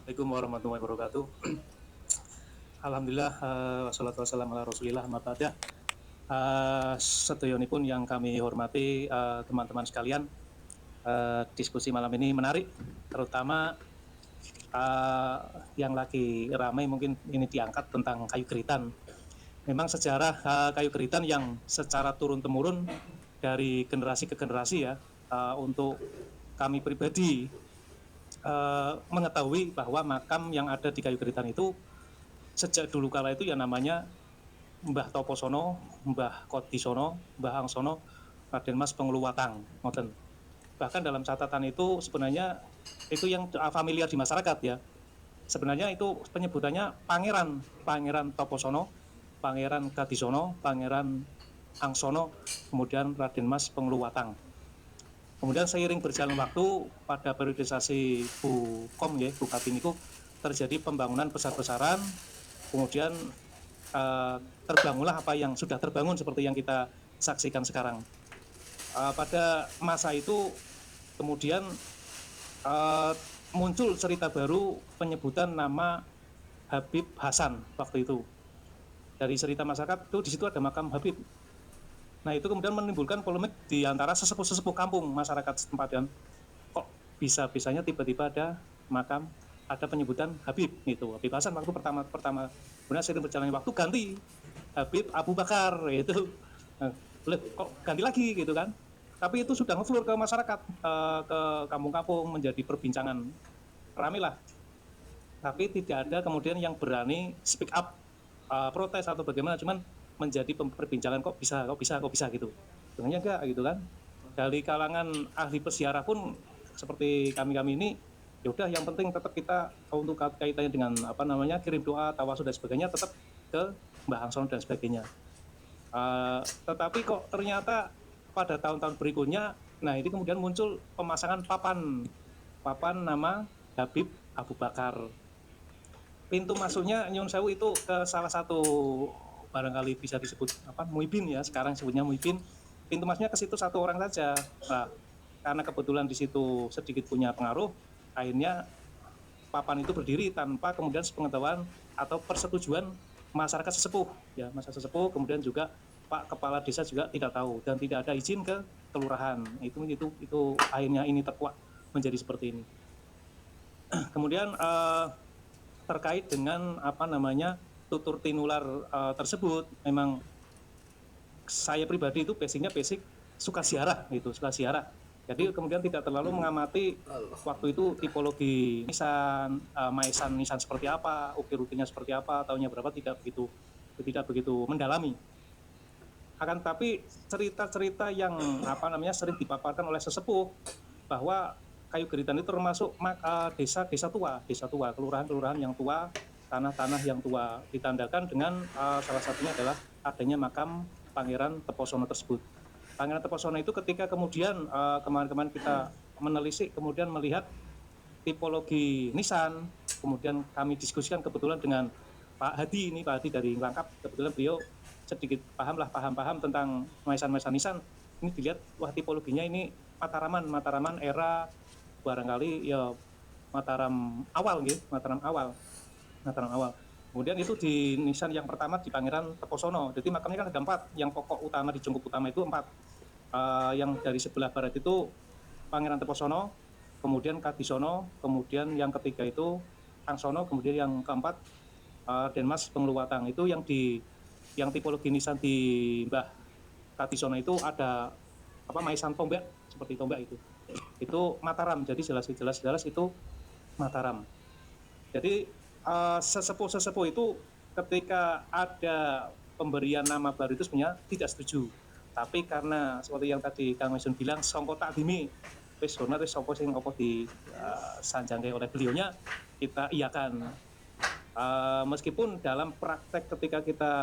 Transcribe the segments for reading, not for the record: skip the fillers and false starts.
Assalamualaikum warahmatullahi wabarakatuh. Alhamdulillah, wassalatu wassalamu ala rasulillah, amma ba'd. Sedayonipun yang kami hormati teman-teman sekalian, diskusi malam ini menarik, terutama uh, yang lagi ramai mungkin ini diangkat tentang kayu geritan. Memang sejarah kayu geritan yang secara turun-temurun dari generasi ke generasi ya, untuk kami pribadi mengetahui bahwa makam yang ada di kayu geritan itu sejak dulu kala itu ya namanya Mbah Toposono, Mbah Kodisono, Mbah Angsono, Raden Mas Penguluwatang, ngoten. Bahkan dalam catatan itu sebenarnya itu yang familiar di masyarakat ya. Sebenarnya itu penyebutannya Pangeran, Pangeran Toposono, Pangeran Kadisono, Pangeran Angsono, kemudian Raden Mas Penguluwatang. Kemudian seiring berjalan waktu pada periodisasi Bu Kom ya, Bu Katin itu terjadi pembangunan besar-besaran, kemudian terbangunlah apa yang sudah terbangun seperti yang kita saksikan sekarang. Pada masa itu kemudian muncul cerita baru penyebutan nama Habib Hasan waktu itu. Dari cerita masyarakat itu di situ ada makam Habib. Nah itu kemudian menimbulkan polemik di antara sesepuh-sesepuh kampung masyarakat setempat kan. Kok bisa-bisanya tiba-tiba ada makam, ada penyebutan Habib gitu. Habib Hasan waktu pertama kemudian seiring berjalannya waktu ganti Habib Abu Bakar itu. Nah, kok ganti lagi gitu kan. Tapi itu sudah ngeflur ke masyarakat, ke kampung-kampung, menjadi perbincangan ramai lah. Tapi tidak ada kemudian yang berani speak up, protes atau bagaimana, cuman menjadi perbincangan kok bisa gitu. Sebenarnya enggak gitu kan. Dari kalangan ahli peziarah pun seperti kami ini, ya udah yang penting tetap kita untuk kaitannya dengan apa namanya kirim doa, tawasul dan sebagainya tetap ke Mbah Angsono dan sebagainya. Tetapi kok ternyata pada tahun-tahun berikutnya, nah ini kemudian muncul pemasangan papan nama Habib Abu Bakar. Pintu masuknya Nyun Sewu itu ke salah satu barangkali bisa disebut apa Muibin ya, sekarang sebutnya Muibin. Pintu masuknya ke situ satu orang saja. Nah, karena kebetulan di situ sedikit punya pengaruh, akhirnya papan itu berdiri tanpa kemudian sepengetahuan atau persetujuan masyarakat sesepuh ya, masyarakat sesepuh, kemudian juga Pak Kepala Desa juga tidak tahu dan tidak ada izin ke kelurahan. Itu akhirnya ini terkuak menjadi seperti ini. Kemudian terkait dengan apa namanya tutur tinular tersebut, memang saya pribadi itu basic suka ziarah gitu, suka ziarah. Jadi kemudian tidak terlalu mengamati waktu itu tipologi nisan, nisan seperti apa, ukir-ukirnya seperti apa, tahunnya berapa, tidak begitu mendalami. Akan tapi cerita-cerita yang apa namanya sering dipaparkan oleh sesepuh bahwa kayu geritan itu termasuk desa tua, kelurahan-kelurahan yang tua, tanah-tanah yang tua, ditandakan dengan salah satunya adalah adanya makam Pangeran Teposono tersebut. Pangeran Teposono itu ketika kemudian kemarin-kemarin kita menelisik, kemudian melihat tipologi nisan, kemudian kami diskusikan kebetulan dengan Pak Hadi dari Langkap, kebetulan beliau sedikit paham tentang maisan nisan. Ini dilihat, wah tipologinya ini Mataraman era barangkali ya Mataram awal gitu, Mataram awal. Kemudian itu di nisan yang pertama di Pangeran Teposono. Jadi makamnya kan ada 4, yang pokok utama di cungkup utama itu 4. Yang dari sebelah barat itu Pangeran Teposono, kemudian Kadisono, kemudian yang ketiga itu Angsono, kemudian yang keempat Raden Mas Penguluwatang. Itu yang tipologi nisan di Mbah Kadisono itu ada apa maisan tombak seperti tombak itu Mataram. Jadi jelas itu Mataram. Jadi sesepuh itu ketika ada pemberian nama baru itu sebenarnya tidak setuju. Tapi karena seperti yang tadi Kang Mason bilang, songko takdimi, wis honor wis sapa sing apa di sanjangke oleh beliaunya, kita iyakan. Meskipun dalam praktek ketika kita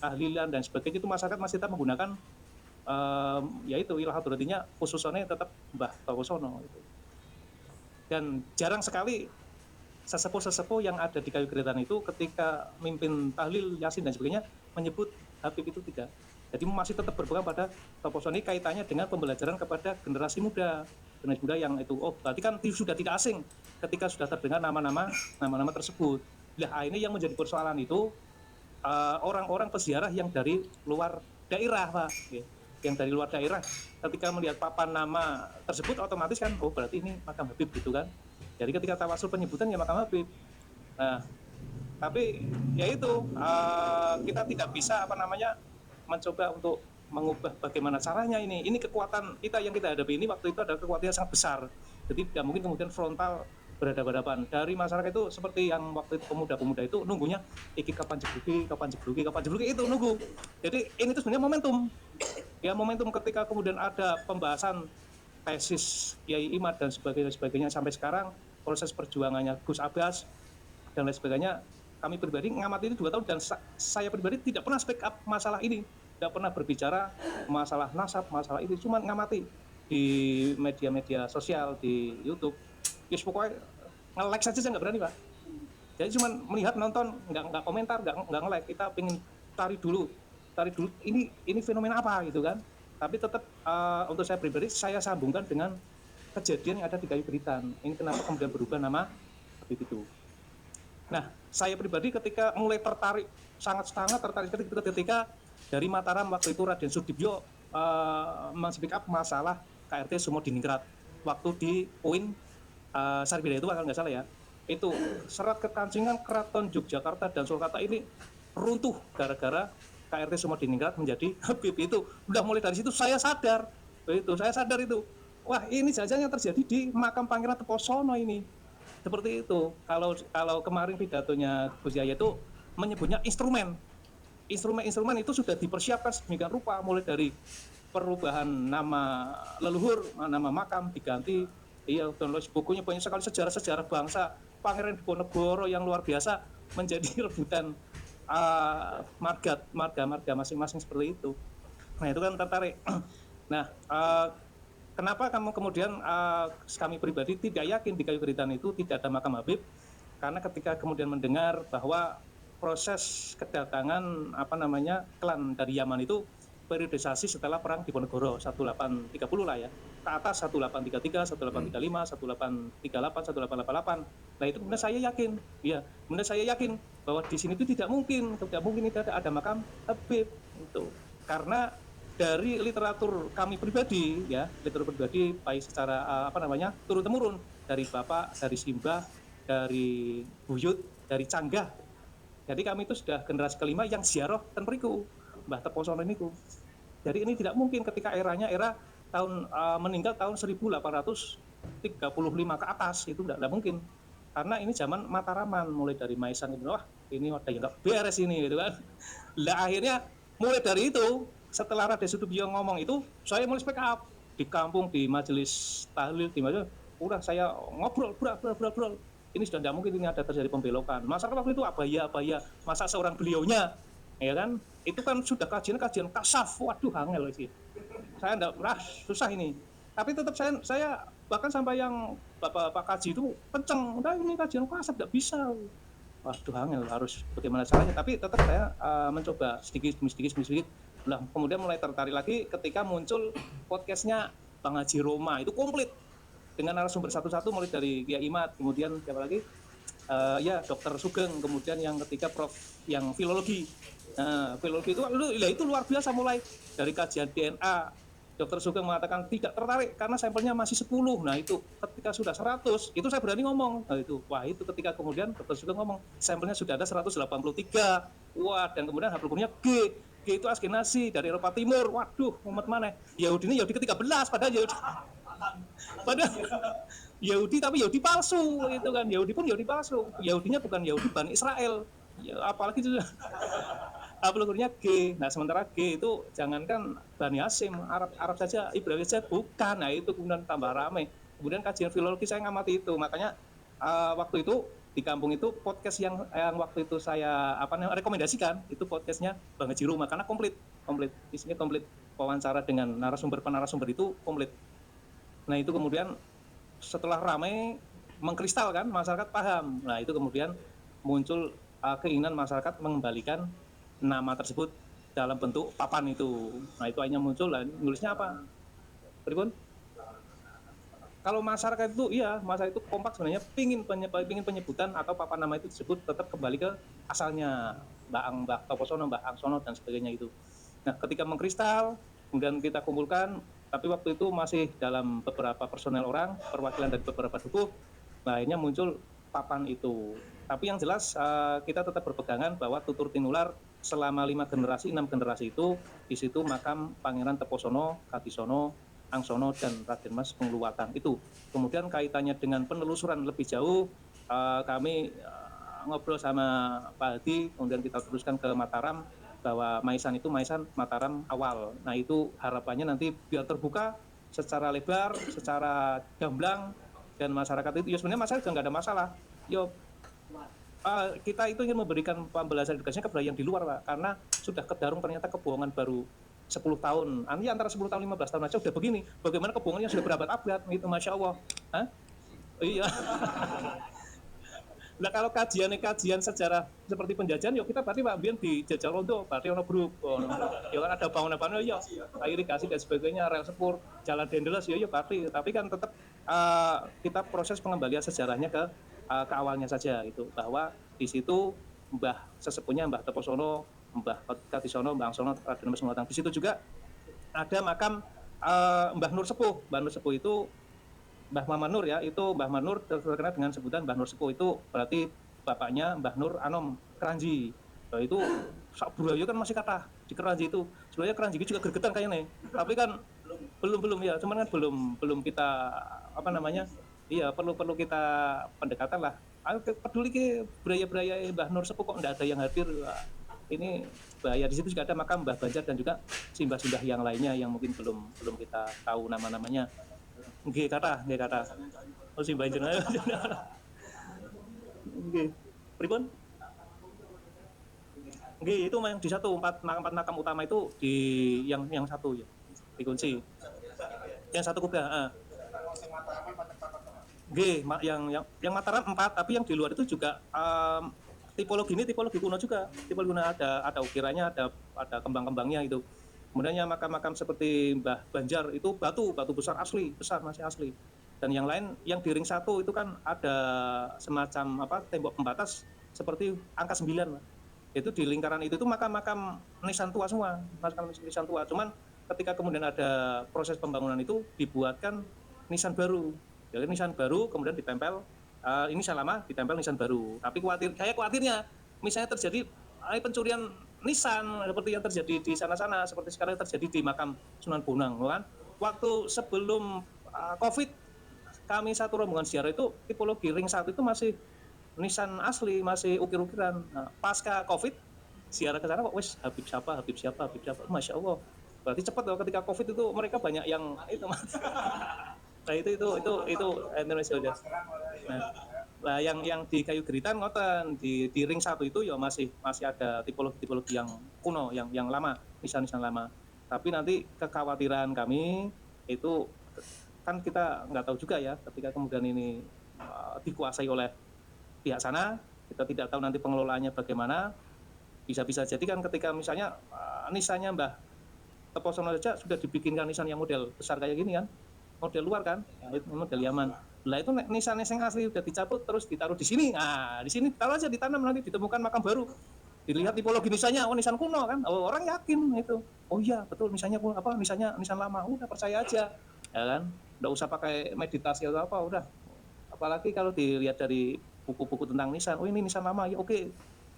tahlilan dan sebagainya itu masyarakat masih tetap menggunakan yaitu ilah hadratinya khususnya tetap Mbah Toposono itu. Dan jarang sekali sesepuh yang ada di kayu geritan itu ketika mimpin tahlil, yasin dan sebagainya menyebut Habib itu tidak. Jadi masih tetap berpegang pada Toposono. Ini kaitannya dengan pembelajaran kepada generasi muda. generasi muda yang itu, oh berarti kan sudah tidak asing ketika sudah terdengar nama-nama tersebut. Nah ini yang menjadi persoalan itu orang-orang peziarah yang dari luar daerah Pak, yang dari luar daerah ketika melihat papan nama tersebut otomatis kan, oh berarti ini makam Habib gitu kan. Jadi ketika tawasul penyebutan ya makam Habib. Nah, tapi ya itu kita tidak bisa mencoba untuk mengubah bagaimana caranya ini. Ini kekuatan kita yang kita hadapi ini waktu itu adalah kekuatan yang sangat besar. Jadi tidak mungkin kemudian frontal berhadapan-hadapan. Dari masyarakat itu seperti yang waktu itu pemuda-pemuda itu nunggunya iki kapan jebluki itu nunggu. Jadi ini tuh sebenarnya momentum. Ya momentum ketika kemudian ada pembahasan tesis Kiai Imad dan sebagainya sampai sekarang proses perjuangannya Gus Abbas dan lain sebagainya, kami pribadi ngamati itu 2 tahun dan saya pribadi tidak pernah speak up masalah ini, tidak pernah berbicara masalah nasab, masalah itu, cuma ngamati di media-media sosial, di YouTube. Yes, pokoknya nge-like saja saya nggak berani Pak. Jadi cuma melihat, nonton, nggak komentar, nggak nge-like. Kita pengen cari dulu ini fenomena apa gitu kan. Tapi tetap untuk saya pribadi saya sambungkan dengan kejadian yang ada di Kayu Beritan. Ini kenapa kemudian berubah nama Habib itu. Nah, saya pribadi ketika mulai sangat tertarik ketika dari Mataram waktu itu Raden Sudibyo men-speak up masalah KRT Sumodiningrat waktu di UIN Sarjabaya itu kalau nggak salah ya. Itu serat kekancingan Keraton Yogyakarta dan Surakarta ini runtuh gara-gara KRT Sumodiningrat menjadi Habib itu. Udah mulai dari situ saya sadar itu. Wah, ini jajan yang terjadi di makam Pangeran Teposono ini. Seperti itu. Kalau kemarin pidatonya Gus Yahya itu menyebutnya instrumen itu sudah dipersiapkan sedemikian rupa, mulai dari perubahan nama leluhur, nama makam diganti, iya, download bukunya banyak sekali, sejarah bangsa Pangeran Diponegoro yang luar biasa menjadi rebutan marga masing-masing seperti itu. Nah itu kan tertarik. Nah kenapa kemudian kami pribadi tidak yakin di Kayu Beritan itu tidak ada makam Habib? Karena ketika kemudian mendengar bahwa proses kedatangan klan dari Yaman itu periodisasi setelah perang Diponegoro 1830 lah ya, ke atas 1833, 1835, 1838, 1888. Nah itu kemudian saya yakin bahwa di sini itu tidak mungkin itu ada makam Habib itu, karena dari literatur kami pribadi baik secara turun-temurun dari bapak, dari simbah, dari buyut, dari canggah. Jadi kami itu sudah generasi kelima yang ziarah ten mriku Mbah Teposono niku. Jadi ini tidak mungkin ketika era meninggal tahun 1835 ke atas, itu tidak mungkin. Karena ini zaman Mataraman, mulai dari Maisan itu, wah ini ada yang nggak beres ini gitu kan. Lah akhirnya mulai dari itu, setelah Raden Sudibyo ngomong itu, saya mulai speak up di kampung, di majelis tahlil, di majelis, udah saya ngobrol. Ini sudah tidak mungkin ini ada terjadi pembelokan. Masyarakat waktu itu abaya, masa seorang beliaunya, ya kan? Itu kan sudah kajian kasaf, waduh angel sih. Saya enggak, susah ini. Tapi tetap saya bahkan sampai yang Pak Kaji itu kenceng, udah ini kajian kasaf enggak bisa. Waduh angel, harus bagaimana caranya. Tapi tetap saya mencoba sedikit demi sedikit. Nah, kemudian mulai tertarik lagi ketika muncul podcastnya Bang Haji Roma, itu komplit dengan narasumber satu-satu, mulai dari Kiai Imad, kemudian siapa lagi, Dr. Sugeng, kemudian yang ketiga Prof yang filologi. Filologi itu luar biasa, mulai dari kajian DNA. Dr. Sugeng mengatakan tidak tertarik karena sampelnya masih 10. Nah itu ketika sudah 100, itu saya berani ngomong. Nah itu ketika kemudian Dr. Sugeng ngomong sampelnya sudah ada 183. Wah, dan kemudian haplus grupnya G itu Askenasi dari Eropa Timur. Waduh, umat mana? Yahudi ke-13, padahal Yahudi tapi Yahudi palsu itu kan. Yahudi pun Yahudi palsu. Yahudinya bukan Yahudi Bani Israel. Ya, apalagi itu haplogrunya G. Nah, sementara G itu jangankan Bani Hasyim, Arab saja, Ibrani saja bukan. Nah, itu kemudian tambah ramai. Kemudian kajian filologi saya ngamati itu. Makanya waktu itu di kampung itu podcast yang waktu itu saya rekomendasikan itu podcastnya Bang Haji Roma, karena komplit. Isinya komplit. Wawancara dengan penarasumber itu komplit. Nah itu kemudian setelah ramai mengkristal kan, masyarakat paham. Nah itu kemudian muncul keinginan masyarakat mengembalikan nama tersebut dalam bentuk papan itu. Nah itu hanya muncul, nulisnya apa? Berikut. Kalau masyarakat itu iya, masa itu kompak sebenarnya pingin penyebutan atau papan nama itu disebut tetap kembali ke asalnya, Mbah Ang, Mbah Toposono, Mbah Angsono dan sebagainya itu. Nah, ketika mengkristal, kemudian kita kumpulkan, tapi waktu itu masih dalam beberapa personel orang, perwakilan dari beberapa dukuh, nah akhirnya muncul papan itu. Tapi yang jelas kita tetap berpegangan bahwa tutur tinular selama 5 generasi, 6 generasi itu di situ makam Pangeran Teposono, Katisono, Angsono dan Raden Mas Pengluwatan itu. Kemudian kaitannya dengan penelusuran lebih jauh, kami ngobrol sama Pak Hadi, kemudian kita teruskan ke Mataram bahwa Maisan itu Maisan Mataram awal. Nah itu harapannya nanti biar terbuka secara lebar, secara gamblang, dan masyarakat itu ya sebenarnya masyarakat nggak ada masalah. Yo kita itu ingin memberikan pembelajaran edukasinya kepada yang di luar, Pak, karena sudah kedarung ternyata kebohongan baru 10 tahun, nanti antara 10 tahun 15 tahun aja udah begini, bagaimana kebohongan yang sudah berabad-abad, itu Masya Allah. Hah? Iya. Nah kalau kajian sejarah seperti penjajahan, yuk kita berarti Pak Bian di Jajal Rondo, berarti ono grup, ya kan ada bangunan-bangunan, ya irigasi dan sebagainya, rel sepur, jalan dendeles, ya berarti, tapi kan tetap kita proses pengembalian sejarahnya ke awalnya saja, itu bahwa di situ Mbah sesepuhnya Mbah Teposono, Mbah Katisono, Mbah Angsono, Raden Mas Pengluwatan. Di situ juga ada makam Mbah Nur Sepuh. Mbah Nur Sepuh itu Mbah Maman Nur ya, itu Mbah Nur terkenal dengan sebutan Mbah Nur Sepuh, itu berarti bapaknya Mbah Nur Anom Keranji. Nah, itu sak Burayu kan masih kata di Keranji itu. Sebenarnya Keranji itu juga gregetan kayaknya. Tapi kan belum ya, cuman kan belum kita apa namanya? Iya, perlu kita pendekatan lah. Ayo peduli ke beraya-beraya Mbah Nur Sepuh kok enggak ada yang hadir. Wah, ini bahaya. Di situ juga ada makam Mbah Banjar dan juga simbah-simbah yang lainnya yang mungkin belum kita tahu nama-namanya. Nggih kata. Oh simbah jenengan. Nggih. Pripun? Nggih, itu yang di satu empat makam utama itu di yang satu ya. Dikunci. Yang satu kubah, Nggih, yang Mataram 4, tapi yang di luar itu juga tipologi kuno juga. Tipologi kuno ada ukirannya, ada kembang-kembangnya itu. Kemudian yang makam-makam seperti Mbah Banjar itu batu besar masih asli. Dan yang lain yang di ring 1 itu kan ada semacam tembok pembatas seperti angka 9. Itu di lingkaran itu makam-makam nisan tua semua, makam nisan tua. Cuman ketika kemudian ada proses pembangunan itu dibuatkan nisan baru. Jadi nisan baru kemudian ditempel ini lama ditempel nisan baru. Tapi khawatirnya misalnya terjadi pencurian nisan seperti yang terjadi di sana-sana, seperti sekarang terjadi di makam Sunan Bonang, kan? Waktu sebelum Covid, kami satu rombongan ziarah itu tipologi ring 1 itu masih nisan asli, masih ukir-ukiran. Nah, pasca Covid, ziarah ke sana kok wes Habib siapa, Masya Allah. Berarti cepat loh, ketika Covid itu mereka banyak yang itu Mas. Nah itu Indonesia udah. Nah yang di Kayu Geritan ngoten di ring 1 itu ya masih ada tipologi yang kuno, yang lama, nisan-nisan lama. Tapi nanti kekhawatiran kami itu kan kita nggak tahu juga ya, ketika kemudian ini dikuasai oleh pihak sana, kita tidak tahu nanti pengelolaannya bagaimana. Bisa jadi kan ketika misalnya nisannya Mbah Teposono saja sudah dibikinkan nisan yang model besar kayak gini kan, model luar kan, nah, itu model Yaman. Lah itu nisan yang asli udah dicabut terus ditaruh di sini. Nah, di sini taruh aja ditanam, nanti ditemukan makam baru. Dilihat tipologi nisannya, oh nisan kuno kan. Oh, orang yakin itu. Oh iya, betul nisannya nisan lama. Udah percaya aja. Ya kan? Enggak usah pakai meditasi atau apa, udah. Apalagi kalau dilihat dari buku-buku tentang nisan, oh ini nisan lama, ya oke.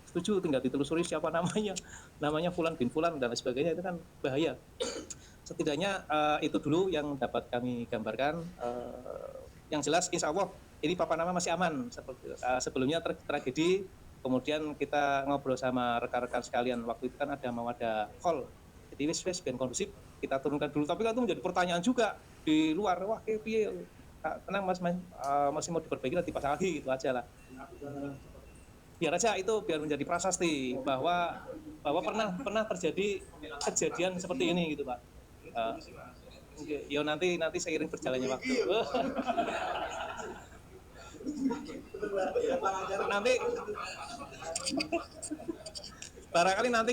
Setuju, tinggal ditelusuri siapa namanya Fulan bin Fulan dan sebagainya, itu kan bahaya. Setidaknya itu dulu yang dapat kami gambarkan. Yang jelas insya Allah ini papan nama masih aman. Sebelumnya tragedi, kemudian kita ngobrol sama rekan-rekan sekalian, waktu itu kan mau ada call, jadi wis ben kondusif, kita turunkan dulu. Tapi kan itu menjadi pertanyaan juga di luar, wah piye tenang mas, masih mau diperbaiki nanti pas lagi, gitu aja lah. Biar aja itu, biar menjadi prasasti bahwa pernah terjadi kejadian seperti ini gitu Pak. Ya nanti seiring berjalannya waktu. Nanti barangkali nanti